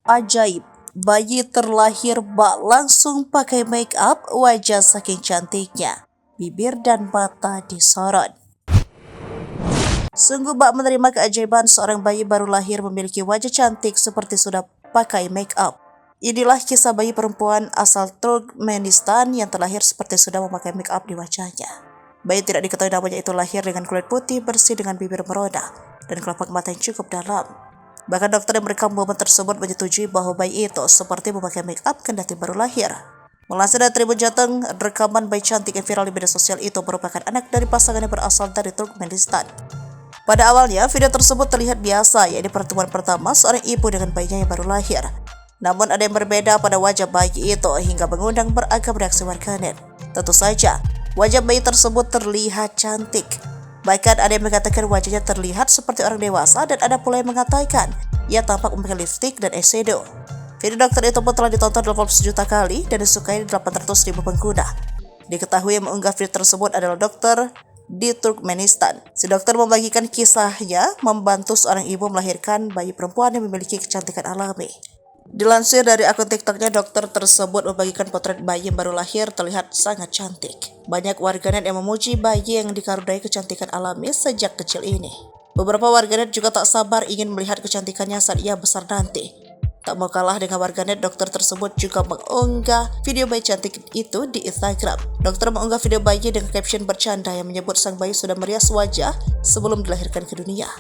Ajaib, bayi terlahir bak langsung pakai make up, wajah saking cantiknya, bibir dan mata disorot. Sungguh bak menerima keajaiban seorang bayi baru lahir memiliki wajah cantik seperti sudah pakai make up. Inilah kisah bayi perempuan asal Turkmenistan yang terlahir seperti sudah memakai make up di wajahnya. Bayi tidak diketahui namanya itu lahir dengan kulit putih bersih dengan bibir meroda dan kelopak mata yang cukup dalam. Bahkan dokter yang merekam momen tersebut menyetujui bahwa bayi itu seperti memakai make up kendati baru lahir. Melansir dari Tribun Jateng, rekaman bayi cantik yang viral di media sosial itu merupakan anak dari pasangan yang berasal dari Turkmenistan. Pada awalnya, video tersebut terlihat biasa, yaitu pertemuan pertama seorang ibu dengan bayinya yang baru lahir. Namun ada yang berbeda pada wajah bayi itu hingga mengundang beragam reaksi warganet. Tentu saja, wajah bayi tersebut terlihat cantik. Bahkan ada yang mengatakan wajahnya terlihat seperti orang dewasa dan ada pula yang mengatakan ia tampak memakai lipstik dan eyeshadow. Video dokter itu pun telah ditonton 80 juta kali dan disukai 800.000 pengguna. Diketahui yang mengunggah video tersebut adalah dokter di Turkmenistan. Si dokter membagikan kisahnya membantu seorang ibu melahirkan bayi perempuan yang memiliki kecantikan alami. Dilansir dari akun TikToknya, dokter tersebut membagikan potret bayi yang baru lahir terlihat sangat cantik. Banyak warganet yang memuji bayi yang dikaruniai kecantikan alami sejak kecil ini. Beberapa warganet juga tak sabar ingin melihat kecantikannya saat ia besar nanti. Tak mau kalah dengan warganet, dokter tersebut juga mengunggah video bayi cantik itu di Instagram. Dokter mengunggah video bayi dengan caption bercanda yang menyebut sang bayi sudah merias wajah sebelum dilahirkan ke dunia.